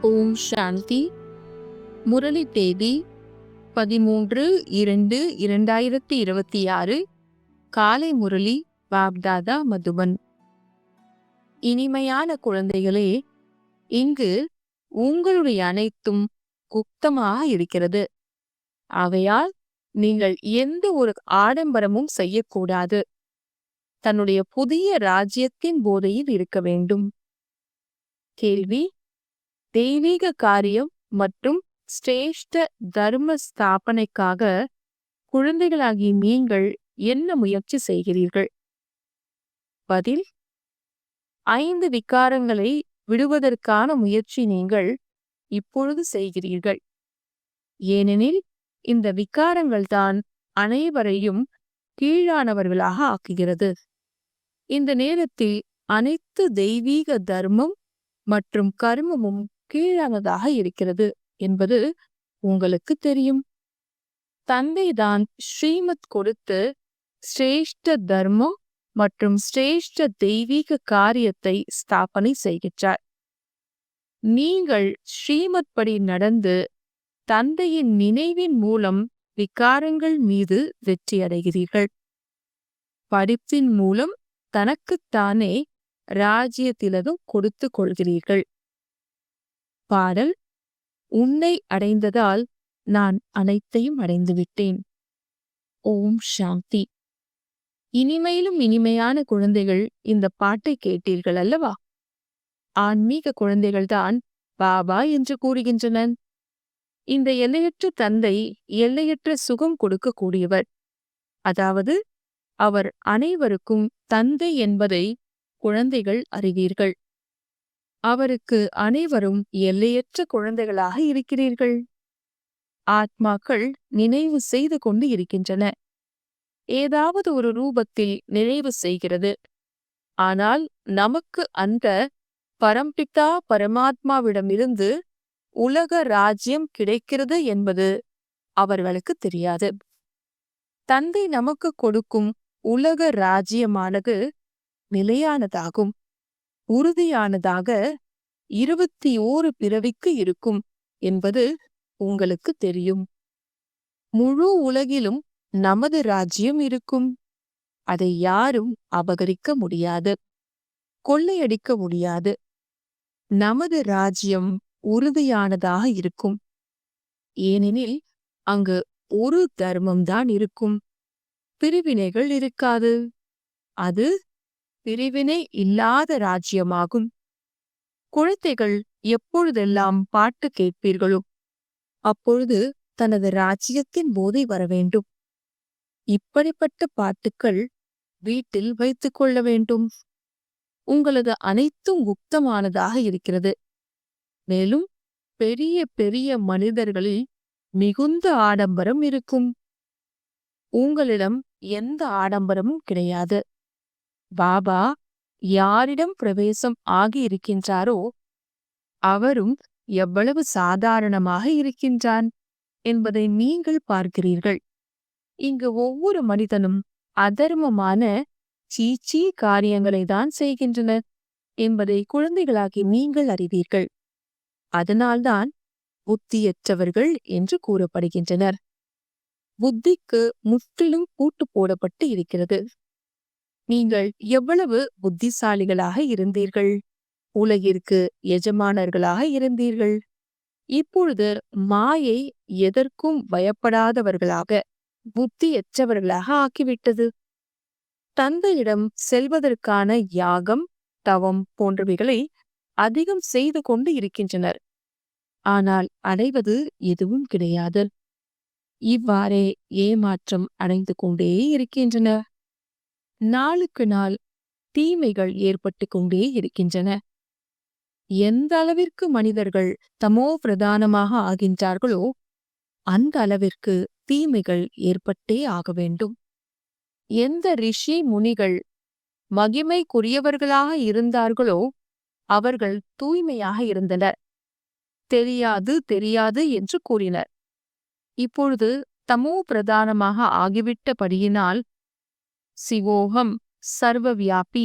ஓம் சாந்தி. முரளி தேதி 13/2/2026. காலை முரளி பாப்தாதா மதுபன். இனிமையான குழந்தைகளே, இங்கு உங்களுடைய அனைத்தும் குப்தமாக இருக்கிறது. ஆகையால் நீங்கள் எந்த ஒரு ஆடம்பரமும் செய்யக்கூடாது. தன்னுடைய புதிய ராஜ்யத்தின் போதையில் இருக்க வேண்டும். கேள்வி: தெய்வீக காரியம் மற்றும் சிரேஷ்ட தர்ம ஸ்தாபனைக்காக குழந்தைகளாகி நீங்கள் என்ன முயற்சி செய்கிறீர்கள்? பதில்: 5 விகாரங்களை விடுவதற்கான முயற்சி நீங்கள் இப்பொழுது செய்கிறீர்கள். ஏனெனில் இந்த விகாரங்கள் தான் அனைவரையும் கீழானவர்களாக ஆக்குகிறது. இந்த நேரத்தில் அனைத்து தெய்வீக தர்மம் மற்றும் கர்மமும் கீழானதாக இருக்கிறது என்பது உங்களுக்கு தெரியும். தந்தைதான் ஸ்ரீமத் கொடுத்து சிரேஷ்ட தர்மம் மற்றும் சிரேஷ்ட தெய்வீக காரியத்தை ஸ்தாபனை செய்கின்றார். நீங்கள் ஸ்ரீமத் படி நடந்து தந்தையின் நினைவின் மூலம் விகாரங்கள் மீது வெற்றி அடைகிறீர்கள். படிப்பின் மூலம் தனக்குத்தானே ராஜ்ய திலகம் கொடுத்து கொள்கிறீர்கள். பாடல்: உன்னை அடைந்ததால் நான் அனைத்தையும் அடைந்துவிட்டேன். ஓம் சாந்தி. இனிமையிலும் இனிமையான குழந்தைகள், இந்த பாட்டை கேட்டீர்கள் அல்லவா? ஆன்மீக குழந்தைகள்தான் பாபா என்று கூறுகின்றனர். இந்த எல்லையற்ற தந்தை எல்லையற்ற சுகம் கொடுக்கக்கூடியவர். அதாவது அவர் அனைவருக்கும் தந்தை என்பதை குழந்தைகள் அறிவீர்கள். அவருக்கு அனைவரும் எல்லையற்ற குழந்தைகளாக இருக்கிறீர்கள். ஆத்மாக்கள் நினைவு செய்து கொண்டு இருக்கின்றன. ஏதாவது ஒரு ரூபத்தில் நினைவு செய்கிறது. ஆனால் நமக்கு அந்த பரம்பிதா பரமாத்மாவிடமிருந்து உலக ராஜ்யம் கிடைக்கிறது என்பது அவர்களுக்கு தெரியாது. தந்தை நமக்கு கொடுக்கும் உலக ராஜ்யமானது நிலையானதாகும், உறுதியானதாக 21 பிறவிக்கு இருக்கும் என்பது உங்களுக்கு தெரியும். முழு உலகிலும் நமது ராஜ்யம் இருக்கும். அதை யாரும் அபகரிக்க முடியாது, கொள்ளையடிக்க முடியாது. நமது ராஜ்யம் உறுதியானதாக இருக்கும். ஏனெனில் அங்கு ஒரு தர்மம்தான் இருக்கும், பிரிவினைகள் இருக்காது. அது பிரிவினை இல்லாத ராஜ்யமாகும். குழந்தைகள் எப்பொழுதெல்லாம் பாட்டு கேட்பீர்களோ அப்பொழுது தனது ராஜ்யத்தின் போதை வர வேண்டும். இப்படிப்பட்ட பாட்டுக்கள் வீட்டில் வைத்துக் கொள்ள வேண்டும். உங்களது அனைத்தும் குப்தமானதாக இருக்கிறது. மேலும் பெரிய பெரிய மனிதர்களில் மிகுந்த ஆடம்பரம் இருக்கும். உங்களிடம் எந்த ஆடம்பரமும் கிடையாது. பாபா யாரிடம் பிரவேசம் ஆகி இருக்கின்றாரோ அவரும் எவ்வளவு சாதாரணமாக இருக்கின்றான் என்பதை நீங்கள் பார்க்கிறீர்கள். இங்கு ஒவ்வொரு மனிதனும் அதர்மமான சீச்சி காரியங்களை தான் செய்கின்றனர் என்பதை குழந்தைகளாகி நீங்கள் அறிவீர்கள். அதனால்தான் புத்தியற்றவர்கள் என்று கூறப்படுகின்றனர். புத்திக்கு முற்றிலும் பூட்டு போடப்பட்டு இருக்கிறது. நீங்கள் எவ்வளவு புத்திசாலிகளாக இருந்தீர்கள், உலகிற்கு எஜமானர்களாக இருந்தீர்கள். இப்பொழுது மாயை எதற்கும் பயப்படாதவர்களாக, புத்தியற்றவர்களாக ஆக்கிவிட்டது. தந்தையிடம் செல்வதற்கான யாகம், தவம் போன்றவைகளை அதிகம் செய்து கொண்டு இருக்கின்றனர். ஆனால் அடைவது எதுவும் கிடையாது. இவ்வாறே ஏமாற்றம் அடைந்து கொண்டே இருக்கின்றனர். நாளுக்கு நாள் தீமைகள் ஏற்பட்டு கொண்டே இருக்கின்றன. எந்த அளவிற்கு மனிதர்கள் தமோ பிரதானமாக ஆகின்றார்களோ அந்த அளவிற்கு தீமைகள் ஏற்பட்டே ஆக வேண்டும். எந்த ரிஷி முனிகள் மகிமைக்குரியவர்களாக இருந்தார்களோ அவர்கள் தூய்மையாக இருந்தனர். தெரியாது தெரியாது என்று கூறினர். இப்பொழுது தமோ பிரதானமாக ஆகிவிட்டபடியினால் சிவோகம் சர்வவியாபி,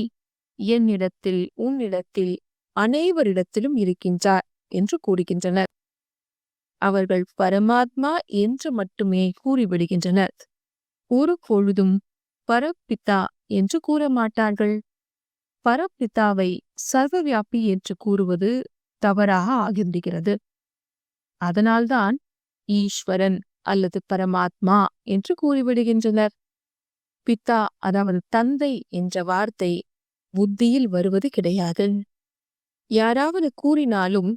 என்னிடத்தில் உன்னிடத்தில் அனைவரிடத்திலும் இருக்கின்றார் என்று கூறுகின்றனர். அவர்கள் பரமாத்மா என்று மட்டுமே கூறிவிடுகின்றனர். ஒரு பொழுதும் பரப்பிதா என்று கூற மாட்டார்கள். பரப்பிதாவை சர்வவியாபி என்று கூறுவது தவறாக ஆகிவிடுகிறது. அதனால்தான் ஈஸ்வரன் அல்லது பரமாத்மா என்று கூறிவிடுகின்றனர். பிதா அதாவது தந்தை என்ற வார்த்தை புத்தியில் வருவது கிடையாது. யாராவது கூறினாலும்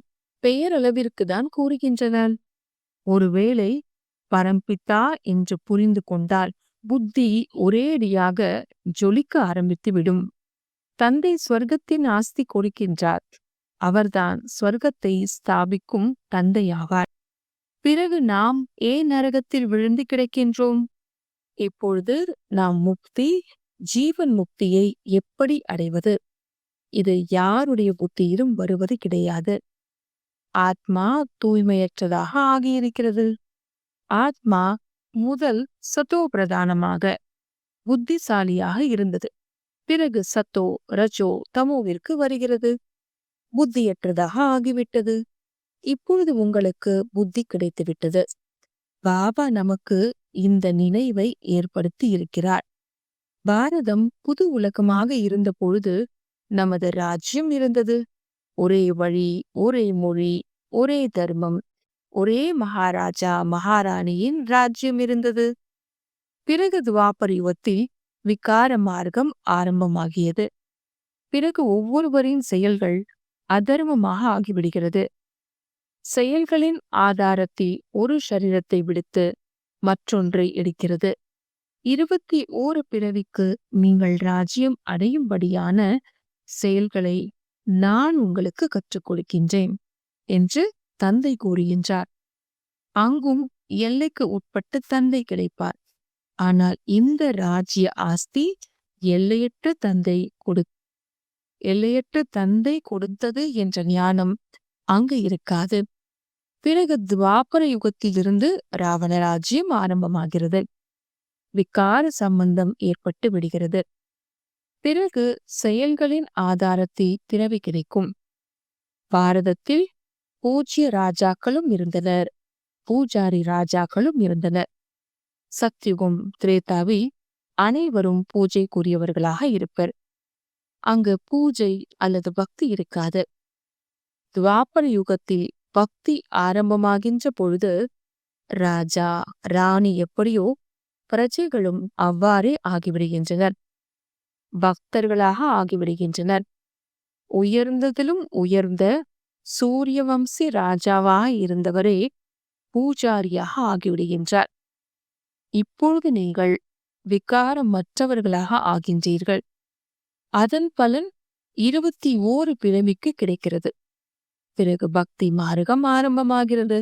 பெயரளவிற்கு தான் கூறுகின்றனர். ஒருவேளை பரம்பிதா என்று புரிந்து கொண்டால் புத்தி ஒரேடியாக ஜொலிக்க ஆரம்பித்துவிடும். தந்தை ஸ்வர்க்கத்தின் ஆஸ்தி கொடுக்கின்றார். அவர்தான் ஸ்வர்க்கத்தை ஸ்தாபிக்கும் தந்தையாவார். பிறகு நாம் ஏன் நரகத்தில் விழுந்து கிடக்கின்றோம்? இப்பொழுது நாம் முக்தி, ஜீவன் முக்தியை எப்படி அடைவது? இது யாருடைய புத்தியிலும் வருவது கிடையாது. ஆத்மா தூய்மையற்றதாக ஆகியிருக்கிறது. ஆத்மா முதல் சத்தோ பிரதானமாக புத்திசாலியாக இருந்தது. பிறகு சத்தோ ரஜோ தமோவிற்கு வருகிறது. புத்தியற்றதாக ஆகிவிட்டது. இப்பொழுது உங்களுக்கு புத்தி கிடைத்துவிட்டது. பாபா நமக்கு இந்த நினைவை ஏற்படுத்தி இருக்கிறார். பாரதம் புது உலகமாக இருந்த பொழுது நமது ராஜ்யம் இருந்தது. ஒரே வழி, ஒரே மொழி, ஒரே தர்மம், ஒரே மகாராஜா மகாராணியின் ராஜ்யம் இருந்தது. பிறகு துவாபர யுகத்தில் விகார மார்க்கம் ஆரம்பமாகியது. பிறகு ஒவ்வொருவரின் செயல்கள் அதர்மமாக ஆகிவிடுகிறது. செயல்களின் ஆதாரத்தில் ஒரு சரீரத்தை விடுத்து மற்றொன்றை எடுக்கிறது. 21 பிறவிக்கு நீங்கள் ராஜ்யம் அடையும்படியான செயல்களை நான் உங்களுக்கு கற்றுக் கொடுக்கின்றேன் என்று தந்தை கூறுகின்றார். அங்கும் எல்லைக்கு உட்பட்டு தந்தை கிடைப்பார். ஆனால் இந்த ராஜ்ய ஆஸ்தி எல்லையற்ற தந்தை கொடுத்தது என்ற ஞானம் அங்கு இருக்காது. பிறகு துவாபர யுகத்திலிருந்து ராவண ராஜ்யம் ஆரம்பமாகிறது. விகார சம்பந்தம் ஏற்பட்டு விடுகிறது. பிறகு செயல்களின் ஆதாரத்தில் பிறவி கிடைக்கும். பாரதத்தில் பூஜ்ய ராஜாக்களும் இருந்தனர், பூஜாரி ராஜாக்களும் இருந்தனர். சத்யுகம் திரேதாவில் அனைவரும் பூஜைக்குரியவர்களாக இருப்பர். அங்கு பூஜை அல்லது பக்தி இருக்காது. துவாபர யுகத்தில் பக்தி ஆரம்பமாகின்ற பொழுது ராஜா ராணி எப்படியோ பிரஜைகளும் அவ்வாறே ஆகிவிடுகின்றனர். பக்தர்களாக ஆகிவிடுகின்றனர். உயர்ந்ததிலும் உயர்ந்த சூரிய வம்சி ராஜாவாக இருந்தவரே பூஜாரியாக ஆகிவிடுகின்றார். இப்பொழுது நீங்கள் விகாரமற்றவர்களாக ஆகின்றீர்கள். அதன் பலன் 21 பிறவிக்கு கிடைக்கிறது. பிறகு பக்தி மார்க்கம் ஆரம்பமாகிறது.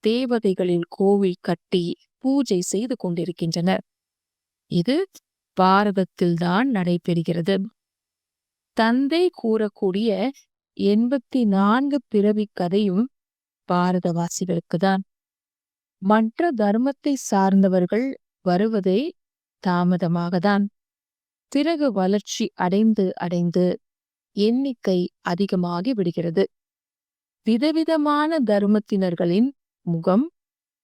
தேவதைகளின் கோவில் கட்டி பூஜை செய்து கொண்டிருக்கின்றனர். இது பாரதத்தில்தான் நடைபெறுகிறது. தந்தை கூறக்கூடிய 84 பிறவி கதையும் பாரதவாசிகளுக்குதான். மற்ற தர்மத்தை சார்ந்தவர்கள் வருவதே தாமதமாகத்தான். பிறகு வளர்ச்சி அடைந்து எண்ணிக்கை அதிகமாகி விடுகிறது. விதவிதமான தர்மத்தினர்களின் முகம்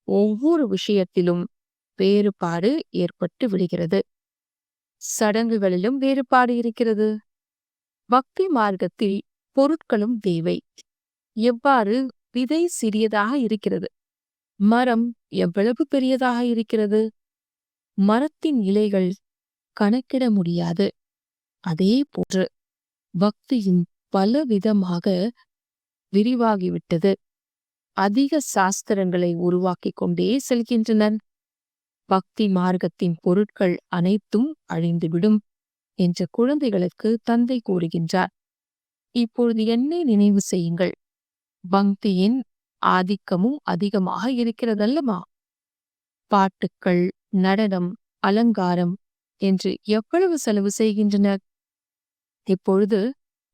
ஒவ்வொரு விஷயத்திலும் வேறுபாடு ஏற்பட்டு விடுகிறது. சடங்குகளிலும் வேறுபாடு இருக்கிறது. பக்தி மார்க்கத்தில் பொருட்களும் தேவை. எவ்வாறு விதை சிறியதாக இருக்கிறது, மரம் எவ்வளவு பெரியதாக இருக்கிறது, மரத்தின் இலைகள் கணக்கிட முடியாது. அதே போன்று பக்தியும் பலவிதமாக விரிவாகிவிட்டது. அதிக சாஸ்திரங்களை உருவாக்கி கொண்டே செல்கின்றனர். பக்தி மார்க்கத்தின் பொருட்கள் அனைத்தும் அழிந்துவிடும் என்ற குழந்தைகளுக்கு தந்தை கூறுகின்றார். இப்பொழுது என்னை நினைவு செய்யுங்கள். பக்தியின் ஆதிக்கமும் அதிகமாக இருக்கிறதல்லவா? பாட்டுக்கள், நடனம், அலங்காரம் என்று எவ்வளவு செலவு செய்கின்றனர். இப்பொழுது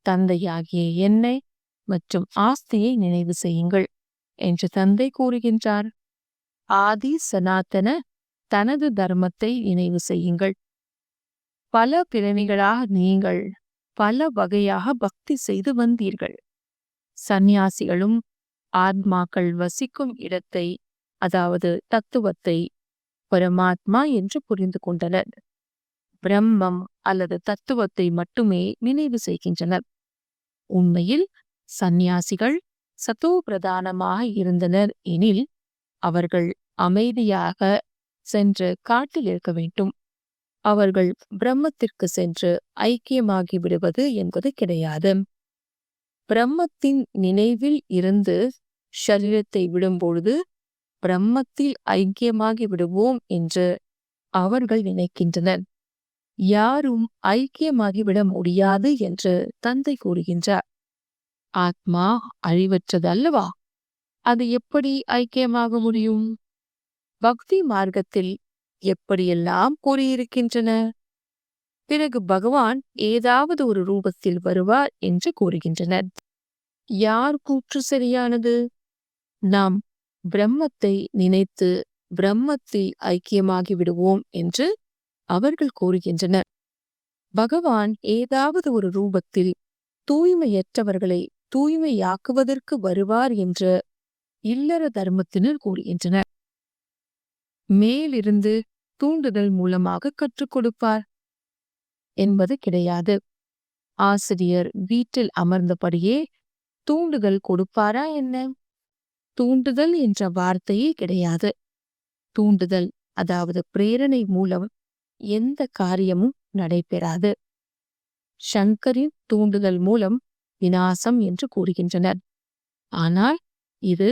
தந்தையாகிய என்னை மற்றும் ஆஸ்தியை நினைவு செய்யுங்கள் என்று தந்தை கூறுகின்றார். ஆதி சனாதன தனது தர்மத்தை நினைவு செய்யுங்கள். பல பிறவிகளாக நீங்கள் பல வகையாக பக்தி செய்து வந்தீர்கள். சந்நியாசிகளும் ஆத்மாக்கள் வசிக்கும் இடத்தை, அதாவது தத்துவத்தை பரமாத்மா என்று புரிந்து கொண்டனர். பிரம்மம் அல்லது தத்துவத்தை மட்டுமே நினைவு செய்கின்றனர். உண்மையில் சந்நியாசிகள் சத்தோ பிரதானமாக இருந்தனர் எனில் அவர்கள் அமைதியாக சென்று காட்டில் இருக்க வேண்டும். அவர்கள் பிரம்மத்திற்கு சென்று ஐக்கியமாகி விடுவது என்பது கிடையாது. பிரம்மத்தின் நினைவில் இருந்து ஷரீரத்தை விடும்பொழுது பிரம்மத்தில் ஐக்கியமாகி விடுவோம் என்று அவர்கள் நினைக்கின்றனர். யாரும் ஐக்கியமாகிவிட முடியாது என்று தந்தை கூறுகின்றார். ஆத்மா அழிவற்றது அல்லவா? அது எப்படி ஐக்கியமாக முடியும்? பக்தி மார்க்கத்தில் எப்படியெல்லாம் கூறியிருக்கின்றன. பிறகு பகவான் ஏதாவது ஒரு ரூபத்தில் வருவார் என்று கூறுகின்றனர். யார் கூற்று சரியானது? நாம் பிரம்மத்தை நினைத்து பிரம்மத்தில் ஐக்கியமாகி விடுவோம் என்று அவர்கள் கூறுகின்றனர். பகவான் ஏதாவது ஒரு ரூபத்தில் தூய்மையற்றவர்களை தூய்மையாக்குவதற்கு வருவார் என்று இல்லற தர்மத்தினர் கூறுகின்றனர். மேலிருந்து தூண்டுதல் மூலமாக கற்றுக் கொடுப்பார் என்பது கிடையாது. ஆசிரியர் வீட்டில் அமர்ந்தபடியே தூண்டுதல் கொடுப்பாரா என்ன? தூண்டுதல் என்ற வார்த்தையே கிடையாது. தூண்டுதல், அதாவது பிரேரணை மூலம் எந்த காரியமும் நடைபெறாது. சங்கரின் தூண்டுதல் மூலம் விநாசம் என்று கூறுகின்றனர். ஆனால் இது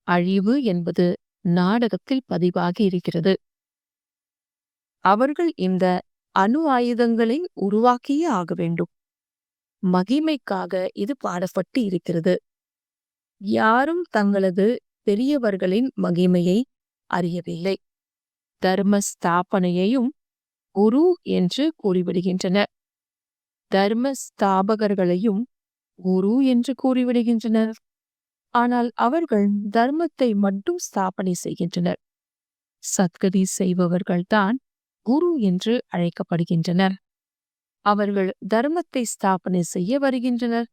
அழிவு என்பது நாடகத்தில் பதிவாகி இருக்கிறது. அவர்கள் இந்த அணு ஆயுதங்களை உருவாக்கியே ஆக வேண்டும். மகிமைக்காக இது பாடப்பட்டு இருக்கிறது. யாரும் தங்களது பெரியவர்களின் மகிமையை அறியவில்லை. தர்ம ஸ்தாபனையையும் குரு என்று கூறிவிடுகின்றனர். தர்ம ஸ்தாபகர்களையும் குரு என்று கூறிவிடுகின்றனர். ஆனால் அவர்கள் தர்மத்தை மட்டும் ஸ்தாபனை செய்கின்றனர். சத்கதி செய்பவர்கள்தான் குரு என்று அழைக்கப்படுகின்றனர். அவர்கள் தர்மத்தை ஸ்தாபனை செய்ய வருகின்றனர்.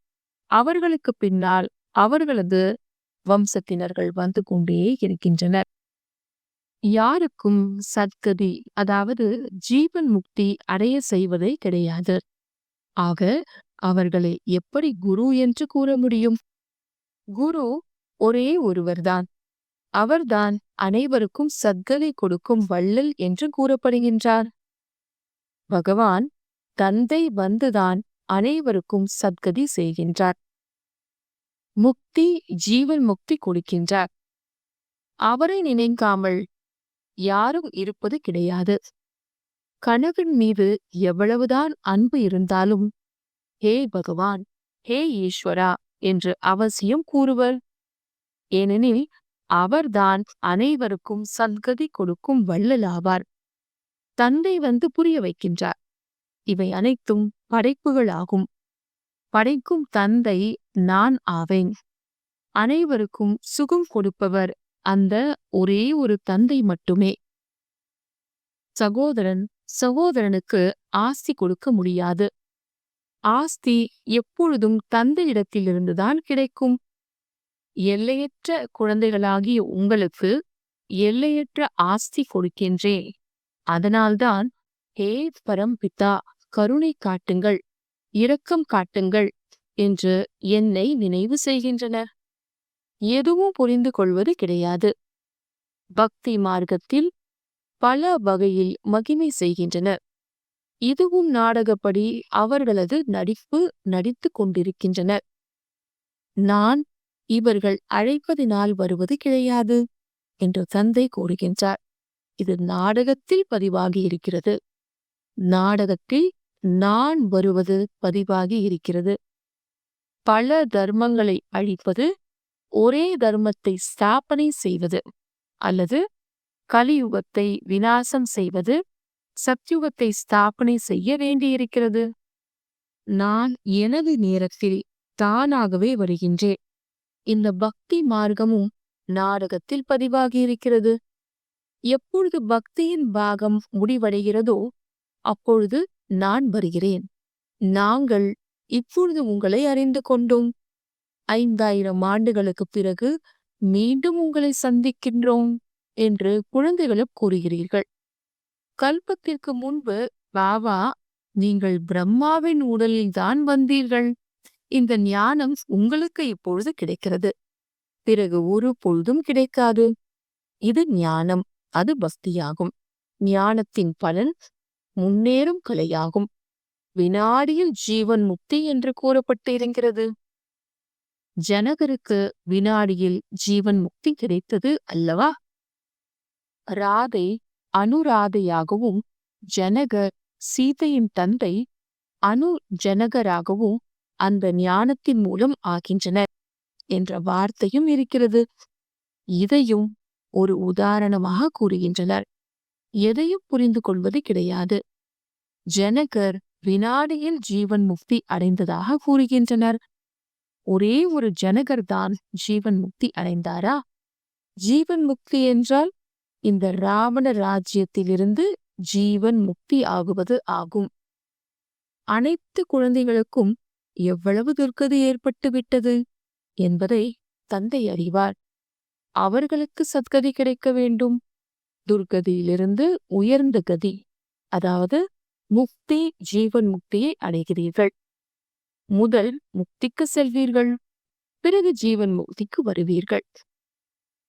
அவர்களுக்கு பின்னால் அவர்களது வம்சத்தினர்கள் வந்து கொண்டே இருக்கின்றனர். யாருக்கும் சத்கதி, அதாவது ஜீவன் முக்தி அடைய செய்வதே கிடையாது. ஆக அவர்களை எப்படி குரு என்று கூற முடியும்? குரு ஒரே ஒருவர்தான். அவர்தான் அனைவருக்கும் சத்கதி கொடுக்கும் வள்ளல் என்று கூறப்படுகின்றார். பகவான் தந்தை வந்துதான் அனைவருக்கும் சத்கதி செய்கின்றார். முக்தி, ஜீவன் முக்தி கொடுக்கின்றார். அவரை நினைக்காமல் யாரும் இருப்பது கிடையாது. கணவன் மீது எவ்வளவுதான் அன்பு இருந்தாலும் ஹே பகவான், ஹே ஈஸ்வரா என்று அவசியம் கூறுவர். ஏனெனில் அவர்தான் அனைவருக்கும் சத்கதி கொடுக்கும் வள்ளலாவார். தந்தை வந்து புரிய வைக்கின்றார். இவை அனைத்தும் படைப்புகளாகும். படைக்கும் தந்தை நான் ஆவேன். அனைவருக்கும் சுகம் கொடுப்பவர் அந்த ஒரே ஒரு தந்தை மட்டுமே. சகோதரன் சகோதரனுக்கு ஆஸ்தி கொடுக்க முடியாது. ஆஸ்தி எப்பொழுதும் தந்தையிடத்திலிருந்துதான் கிடைக்கும். எல்லையற்ற குழந்தைகளாகிய உங்களுக்கு எல்லையற்ற ஆஸ்தி கொடுக்கின்றேன். அதனால்தான் ஹே பரம்பிதா, கருணை காட்டுங்கள், இரக்கம் காட்டுங்கள் என்று என்னை நினைவு செய்கின்றனர். எதுவும் புரிந்து கொள்வது கிடையாது. பக்தி மார்க்கத்தில் பல வகையில் மகிமை செய்கின்றனர். இதுவும் நாடகப்படி அவர்களது நடிப்பு நடித்து கொண்டிருக்கின்றனர். நான் இவர்கள் அழைப்பதினால் வருவது கிடையாது என்று தந்தை கூறுகின்றார். இது நாடகத்தில் பதிவாகி இருக்கிறது. நாடகத்தில் நான் வருவது பதிவாகி இருக்கிறது. பல தர்மங்களை அழிப்பது, ஒரே தர்மத்தை ஸ்தாபனை செய்வது, அல்லது கலியுகத்தை விநாசம் செய்வது, சத்யுகத்தை ஸ்தாபனை செய்ய வேண்டியிருக்கிறது. நான் எனது நேரத்தில் தானாகவே வருகின்றேன். இந்த பக்தி மார்க்கமும் நாடகத்தில் பதிவாகி இருக்கிறது. எப்பொழுது பக்தியின் பாகம் முடிவடைகிறதோ அப்பொழுது நான் வருகிறேன். நாங்கள் இப்பொழுது உங்களை அறிந்து கொண்டோம். 5000 ஆண்டுகளுக்கு பிறகு மீண்டும் உங்களை சந்திக்கின்றோம் என்று குழந்தைகளும் கூறுகிறீர்கள். கல்பத்திற்கு முன்பு பாபா, நீங்கள் பிரம்மாவின் உடலில் தான் வந்தீர்கள். இந்த ஞானம் உங்களுக்கு இப்பொழுது கிடைக்கிறது, பிறகு ஒரு பொழுதும் கிடைக்காது. இது ஞானம், அது பக்தியாகும். ஞானத்தின் பலன் முன்னேறும் கலையாகும். வினாடியில் ஜீவன் முக்தி என்று கூறப்பட்டு இருக்கிறது. ஜனகருக்கு வினாடியில் ஜீவன் முக்தி கிடைத்தது அல்லவா? ராதை அனுராதையாகவும் ஜனகர் சீதையின் தந்தை அனு ஜனகராகவும் அந்த ஞானத்தின் மூலம் ஆகின்றனர் என்ற வார்த்தையும் இருக்கிறது. இதையும் ஒரு உதாரணமாக கூறுகின்றனர். எதையும் புரிந்து கொள்வது கிடையாது. ஜனகர் வினாடியில் ஜீவன் முக்தி அடைந்ததாக கூறுகின்றனர். ஒரே ஒரு ஜனகர் தான் ஜீவன் முக்தி அடைந்தாரா? ஜீவன் முக்தி என்றால் இந்த ராவண ராஜ்யத்திலிருந்து ஜீவன் முக்தி ஆகுவது ஆகும். அனைத்து குழந்தைகளுக்கும் எவ்வளவு துர்கதி ஏற்பட்டு விட்டது என்பதை தந்தை அறிவார். அவர்களுக்கு சத்கதி கிடைக்க வேண்டும். துர்கதியிலிருந்து உயர்ந்த கதி, அதாவது முக்தி, ஜீவன் முக்தியை அடைகிறீர்கள். முதல் முக்திக்கு செல்வீர்கள், பிறகு ஜீவன் முக்திக்கு வருவீர்கள்.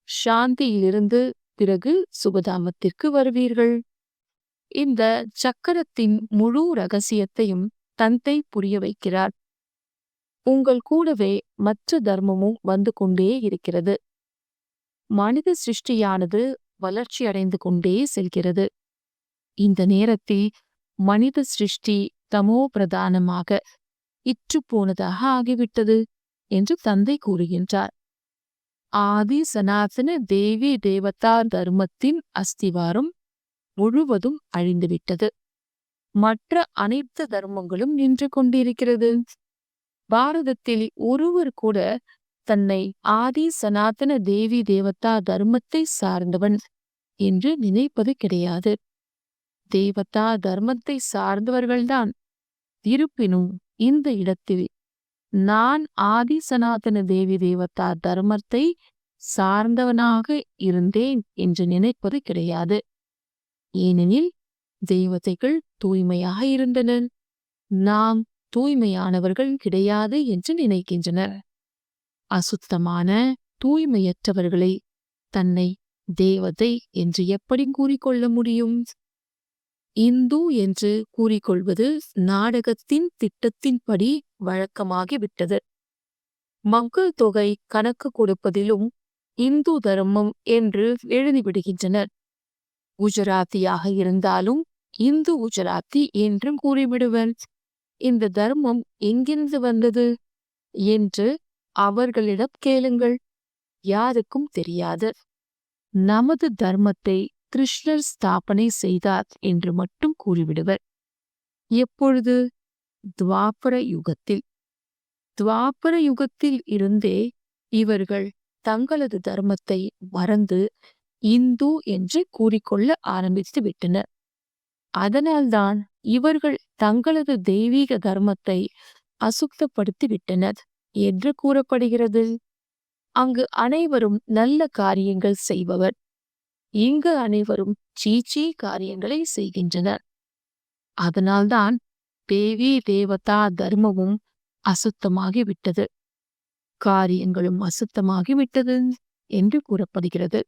சாந்தியிலிருந்து பிறகு சுகதாமத்திற்கு வருவீர்கள். இந்த சக்கரத்தின் முழு ரகசியத்தையும் தந்தை புரிய வைக்கிறார். உங்கள் கூடவே மற்ற தர்மமும் வந்து கொண்டே இருக்கிறது. மனித சிருஷ்டியானது வளர்ச்சி அடைந்து கொண்டே செல்கிறது. இந்த நேரத்தில் மனித சிருஷ்டி தமோ பிரதானமாக இற்று போனதாக ஆகிவிட்டது என்று தந்தை கூறுகின்றார். ஆதி சனாதன தேவி தேவதா தர்மத்தின் அஸ்திவாரம் முழுவதும் அழிந்துவிட்டது. மற்ற அனைத்து தர்மங்களும் நின்று கொண்டிருக்கிறது. பாரதத்தில் ஒருவர் கூட தன்னை ஆதி சனாதன தேவி தேவதா தர்மத்தை சார்ந்தவன் என்று நினைப்பது கிடையாது. தேவதா தர்மத்தை சார்ந்தவர்கள்தான். இருப்பினும் இந்த இடத்தில் நான் ஆதி சனாதன தேவி தேவதா தர்மத்தை சார்ந்தவனாக இருந்தேன் என்று நினைப்பது கிடையாது. ஏனெனில் தேவதைகள் தூய்மையாக இருந்தனர், நாம் தூய்மையானவர்கள் கிடையாது என்று நினைக்கின்றனர். அசுத்தமான தூய்மையற்றவர்களை தன்னை தேவதை என்று எப்படி கூறிக்கொள்ள முடியும்? இந்து என்று கூறிக்கொள்வது நாடகத்தின் திட்டத்தின்படி வழக்கமாகிவிட்டது. மக்கள் தொகை கணக்கு கொடுப்பதிலும் இந்து தர்மம் என்று எழுதிவிடுகின்றனர். குஜராத்தியாக இருந்தாலும் இந்து குஜராத்தி என்றும் கூறிவிடுவர். இந்த தர்மம் எங்கிருந்து வந்தது என்று அவர்களிடம் கேளுங்கள், யாருக்கும் தெரியாது. நமது தர்மத்தை கிருஷ்ணர் ஸ்தாபனை செய்தார் என்று மட்டும் கூறிவிடுவர். எப்பொழுது? துவாபர யுகத்தில். துவாபர யுகத்தில் இருந்தே இவர்கள் தங்களது தர்மத்தை மறந்து இந்து என்று கூறிக்கொள்ள ஆரம்பித்து விட்டனர். அதனால்தான் இவர்கள் தங்களது தெய்வீக தர்மத்தை அசுத்தப்படுத்தி விட்டனர் என்று கூறப்படுகிறது. அங்கு அனைவரும் நல்ல காரியங்கள் செய்பவர், இங்கு அனைவரும் சீச்சீ காரியங்களை செய்கின்றனர். அதனால்தான் தேவி தேவதா தர்மமும் அசுத்தமாகிவிட்டது, காரியங்களும் அசுத்தமாகிவிட்டது என்று கூறப்படுகிறது.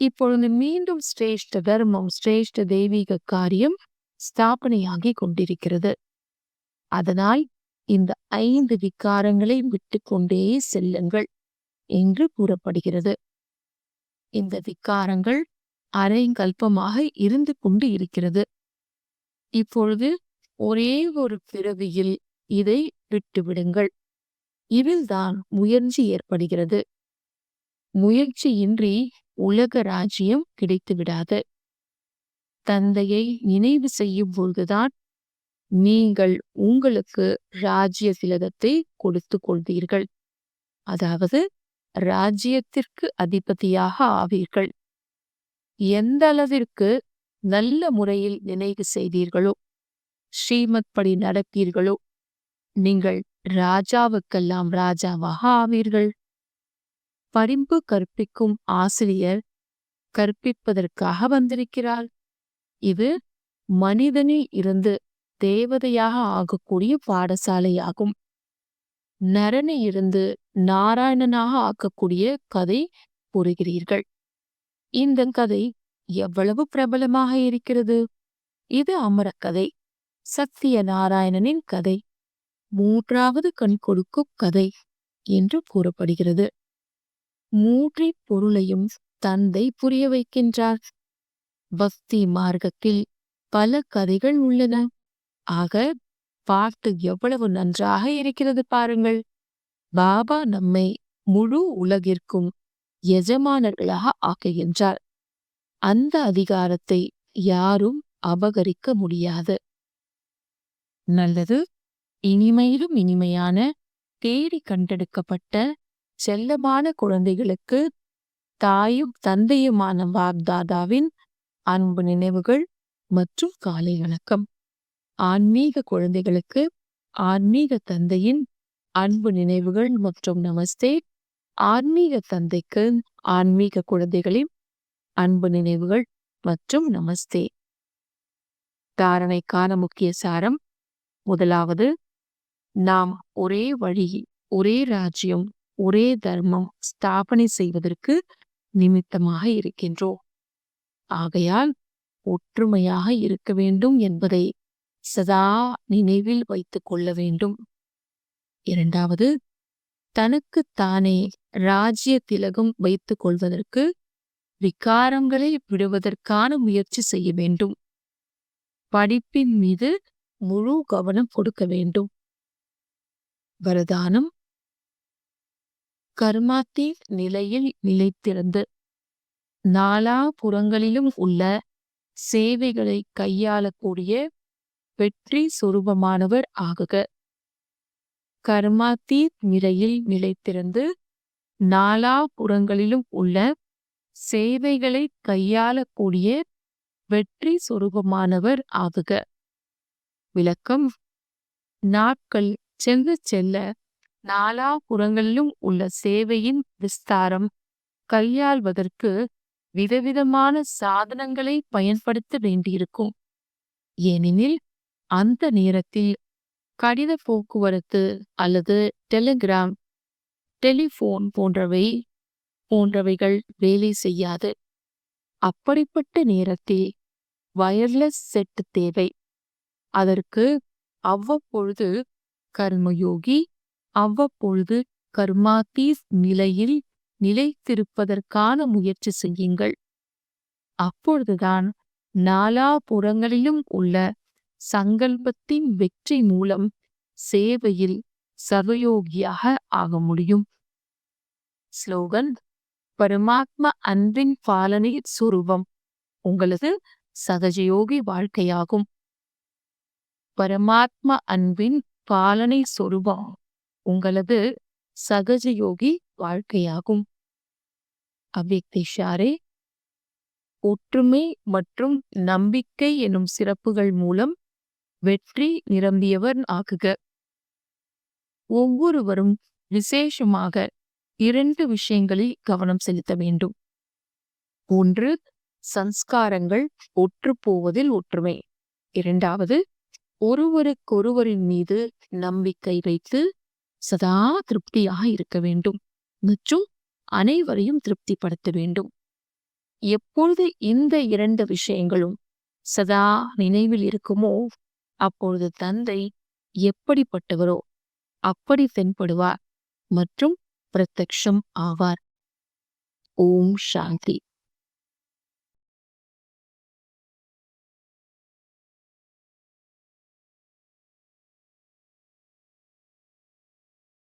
இப்பொழுது மீண்டும் சிரேஷ்ட தர்மம், சிரேஷ்ட தெய்வீக காரியம் ஸ்தாபனையாகி கொண்டிருக்கிறது. அதனால் இந்த 5 விகாரங்களை விட்டு கொண்டே செல்லுங்கள் என்று கூறப்படுகிறது. இந்த விகாரங்கள் அரைங்கல்பமாக இருந்து கொண்டு இருக்கிறது. இப்பொழுது ஒரே ஒரு பிறவியில் இதை விட்டுவிடுங்கள். இதில்தான் முயற்சி ஏற்படுகிறது. முயற்சியின்றி உலக ராஜ்யம் கிடைத்து விடாது. தந்தையை நினைவு செய்யும் பொழுதுதான் நீங்கள் உங்களுக்கு ராஜ்ய திலகத்தை கொடுத்து கொள்வீர்கள். அதாவது ராஜ்யத்திற்கு அதிபதியாக ஆவீர்கள். எந்த அளவிற்கு நல்ல முறையில் நினைவு செய்தீர்களோ, ஸ்ரீமத் படி நடப்பீர்களோ, நீங்கள் ராஜாவுக்கெல்லாம் ராஜாவாக ஆவீர்கள். படிப்பு கற்பிக்கும் ஆசிரியர் கற்பிப்பதற்காக வந்திருக்கிறார். இது மனிதனில் இருந்து தேவதையாக ஆகக்கூடிய பாடசாலையாகும். நரனை இருந்து நாராயணனாக ஆக்கக்கூடிய கதை கூறுகிறீர்கள். இந்த கதை எவ்வளவு பிரபலமாக இருக்கிறது. இது அமரக்கதை, சத்திய நாராயணனின் கதை, மூன்றாவது கண் கொடுக்கும் கதை என்று கூறப்படுகிறது. மூன்றை பொருளையும் தந்தை புரிய வைக்கின்றார். பக்தி மார்க்கத்தில் பல கதைகள் உள்ளன. ஆக பாட்டு எவ்வளவு நன்றாக இருக்கிறது பாருங்கள். பாபா நம்மை முழு உலகிற்கும் எஜமானர்களாக ஆக்குகின்றார். அந்த அதிகாரத்தை யாரும் அபகரிக்க முடியாது. நல்லது. இனிமையிலும் இனிமையான தேடி கண்டெடுக்கப்பட்ட செல்லமான குழந்தைகளுக்கு தாயும் தந்தையுமான பாப்தாதாவின் அன்பு நினைவுகள் மற்றும் காலை வணக்கம். ஆன்மீக குழந்தைகளுக்கு ஆன்மீக தந்தையின் அன்பு நினைவுகள் மற்றும் நமஸ்தே. ஆன்மீக தந்தைக்கு ஆன்மீக குழந்தைகளின் அன்பு நினைவுகள் மற்றும் நமஸ்தே. தாரணைக்கான முக்கிய சாரம். முதலாவது, நாம் ஒரே வழி, ஒரே ராஜ்யம், ஒரே தர்மம் ஸ்தாபனை செய்வதற்கு நிமித்தமாக இருக்கின்றோம். ஆகையால் ஒற்றுமையாக இருக்க வேண்டும் என்பதை சதா நினைவில் வைத்துக் கொள்ள வேண்டும். இரண்டாவது, தனக்குத்தானே ராஜ்ய திலகம் வைத்துக் கொள்வதற்கு விகாரங்களை விடுவதற்கான முயற்சி செய்ய வேண்டும். படிப்பின் மீது முழு கவனம் கொடுக்க வேண்டும். வரதானம். கர்மாத்தீத் நிலையில் நிலைத்திருந்து நாலா புறங்களிலும் உள்ள சேவைகளை கையாளக்கூடிய வெற்றி சொரூபமானவர் ஆகுக. கர்மாத்தீத் நிலையில் நிலைத்திருந்து நாலா புறங்களிலும் உள்ள சேவைகளை கையாளக்கூடிய வெற்றி சொரூபமானவர் ஆகுக. விளக்கம். நாட்கள் செல்ல செல்ல நாலா புறங்களிலும் உள்ள சேவையின் விஸ்தாரம் கையாள்வதற்கு விதவிதமான சாதனங்களை பயன்படுத்த வேண்டியிருக்கும். ஏனெனில் அந்த நேரத்தில் கடித போக்குவரத்து அல்லது டெலிகிராம், டெலிபோன் போன்றவைகள் வேலை செய்யாது. அப்படிப்பட்ட நேரத்தில் வயர்லெஸ் செட் தேவை. அதற்கு அவ்வப்பொழுது கர்மயோகி அவ்வப்பொழுது கர்மாத்தீத் நிலையில் நிலைத்திருப்பதற்கான முயற்சி செய்யுங்கள். அப்பொழுதுதான் நாலா புறங்களிலும் உள்ள சங்கல்பத்தின் வெற்றி மூலம் சேவையில் சகயோகியாக ஆக முடியும். ஸ்லோகன். பரமாத்மா அன்பின் பாலனை சுரூபம் உங்களது சகஜயோகி வாழ்க்கையாகும். பரமாத்மா அன்பின் பாலனை சொரூபம் உங்களது சகஜயோகி வாழ்க்கையாகும். அவ்யக்திஷாரே. ஒற்றுமை மற்றும் நம்பிக்கை எனும் சிறப்புகள் மூலம் வெற்றி நிரம்பியவர் ஆகுக. ஒவ்வொருவரும் விசேஷமாக 2 விஷயங்களில் கவனம் செலுத்த வேண்டும். ஒன்று, சம்ஸ்காரங்கள் ஒற்றுப்போவதில் ஒற்றுமை. இரண்டாவது, ஒருவருக்கொருவரின் மீது நம்பிக்கை வைத்து சதா திருப்தியாக இருக்க வேண்டும் மற்றும் அனைவரையும் திருப்திப்படுத்த வேண்டும். எப்பொழுது இந்த 2 விஷயங்களும் சதா நினைவில் இருக்குமோ அப்பொழுது தந்தை எப்படிப்பட்டவரோ அப்படி தென்படுவார் மற்றும் பிரத்யக்ஷம் ஆவார். ஓம் சாந்தி.